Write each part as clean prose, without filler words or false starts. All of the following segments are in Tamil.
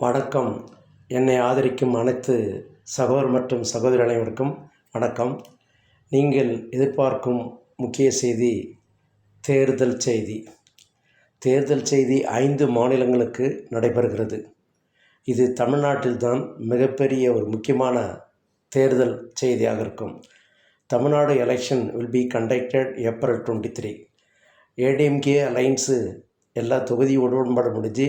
வணக்கம். என்னை ஆதரிக்கும் அனைத்து சகோதரர் மற்றும் சகோதரி அனைவருக்கும் வணக்கம். நீங்கள் எதிர்பார்க்கும் முக்கிய செய்தி தேர்தல் செய்தி. தேர்தல் செய்தி 5 மாநிலங்களுக்கு நடைபெறுகிறது. இது தமிழ்நாட்டில்தான் மிகப்பெரிய ஒரு முக்கியமான தேர்தல் செய்தியாக இருக்கும். Tamil Nadu election will be conducted April 23. ADMK alliance எல்லா தொகுதி உடன்பாடு முடிஞ்சு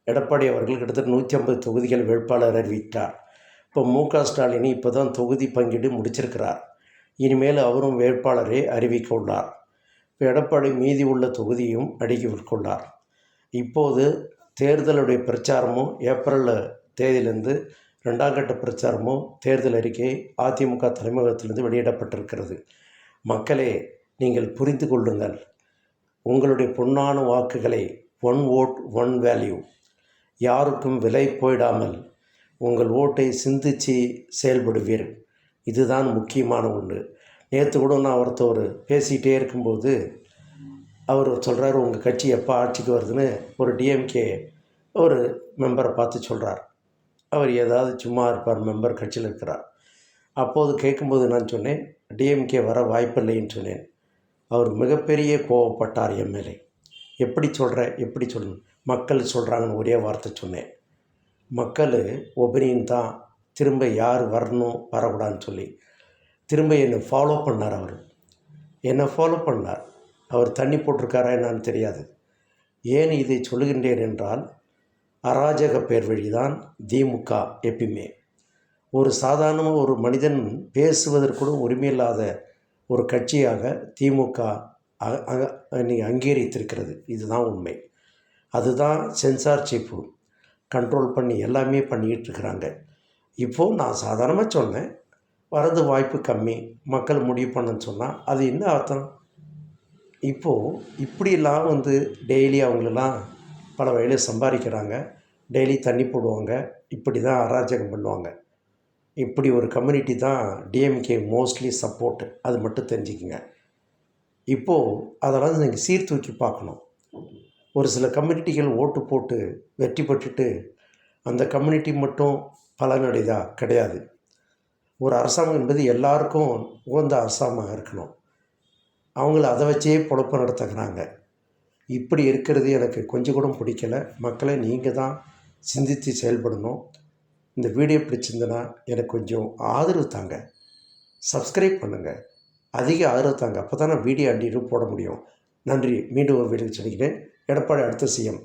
எடப்பாடி அவர்கள் கிட்டத்தட்ட 150 தொகுதிகள் வேட்பாளர் அறிவித்தார். இப்போ ஸ்டாலின் இப்போ தான் தொகுதி பங்கீடு முடிச்சிருக்கிறார். இனிமேல் அவரும் வேட்பாளரை அறிவிக்க உள்ளார். இப்போ எடப்பாடி மீதி உள்ள தொகுதியும் அடுக்கிவிட்டுள்ளார். இப்போது தேர்தலுடைய பிரச்சாரமும் ஏப்ரல் தேதியிலிருந்து 2ஆம் கட்ட பிரச்சாரமும் தேர்தல் அறிக்கை அதிமுக தலைமையகத்திலிருந்து வெளியிடப்பட்டிருக்கிறது. மக்களே, நீங்கள் புரிந்து கொள்ளுங்கள். உங்களுடைய பொன்னான வாக்குகளை ஒன் ஓட் ஒன் வேல்யூ, யாருக்கும் விலை போயிடாமல் உங்கள் ஓட்டை சிந்தித்து செயல்படுவீர். இதுதான் முக்கியமான ஒன்று. நேற்று கூட நான் ஒருத்தர் பேசிகிட்டே இருக்கும்போது அவர் சொல்கிறார், உங்கள் கட்சி எப்போ ஆட்சிக்கு வருதுன்னு ஒரு டிஎம்கே ஒரு மெம்பரை பார்த்து சொல்கிறார். அவர் ஏதாவது சும்மா இருப்பார், மெம்பர் கட்சியில் இருக்கிறார். அப்போது கேட்கும்போது நான் சொன்னேன், டிஎம்கே வர வாய்ப்பில்லைன்னு சொன்னேன். அவர் மிகப்பெரிய கோவப்பட்டார் என் மேலே. எப்படி சொல்லணும், மக்கள் சொல்கிறாங்கன்னு ஒரே வார்த்தை சொன்னேன். மக்கள் ஒப்பீனியன் தான் திரும்ப யார் வரணும் வரக்கூடாதுன்னு சொல்லி திரும்ப என்னை ஃபாலோ பண்ணார். அவர் தண்ணி போட்டிருக்காரா என்னான்னு தெரியாது. ஏன் இதை சொல்லுகின்றேன் என்றால், அராஜக பேர் வழிதான் திமுக எப்பயுமே. ஒரு சாதாரணமாக ஒரு மனிதன் பேசுவதற்கூட உரிமையில்லாத ஒரு கட்சியாக திமுக அங்கீகரித்திருக்கிறது. இதுதான் உண்மை. அதுதான் சென்சார்ஷிப்பு கண்ட்ரோல் பண்ணி எல்லாமே பண்ணிக்கிட்டு இருக்கிறாங்க. இப்போது நான் சாதாரணமாக சொன்னேன், வரது வாய்ப்பு கம்மி, மக்கள் முடிவு பண்ணன்னு சொன்னால் அது என்ன அர்த்தம்? இப்போது இப்படியெல்லாம் டெய்லி அவங்களெல்லாம் பல வழியில் சம்பாதிக்கிறாங்க. டெய்லி தண்ணி போடுவாங்க. இப்படி தான் அராஜகம் பண்ணுவாங்க. இப்படி ஒரு கம்யூனிட்டி தான் டிஎம்கே மோஸ்ட்லி சப்போர்ட்டு. அது மட்டும் தெரிஞ்சுக்குங்க. இப்போது அதெல்லாம் நீங்கள் சீர்தூக்கி பார்க்கணும். ஒரு சில கம்யூனிட்டிகள் ஓட்டு போட்டு வெற்றி பெற்றுட்டு அந்த கம்யூனிட்டி மட்டும் பலனடைதா? கிடையாது. ஒரு அரசாங்கம் என்பது எல்லாருக்கும் உகந்த அரசாங்கமாக இருக்கணும். அவங்கள அதை வச்சே பொழப்பு நடத்துகிறாங்க. இப்படி இருக்கிறது எனக்கு கொஞ்சம் கூட பிடிக்கல. மக்களை நீங்கள் தான் சிந்தித்து செயல்படணும். இந்த வீடியோ பிடிச்சிருந்தனா எனக்கு கொஞ்சம் ஆதரவு தாங்க, சப்ஸ்கிரைப் பண்ணுங்கள், அதிக ஆதரவு தாங்க. அப்போ தான் நான் வீடியோ அண்டிட்டு போட முடியும். நன்றி. மீண்டும் ஒரு வீடியோ சொல்லிக்கிறேன். எடப்பாடி அடுத்த சிஎம்.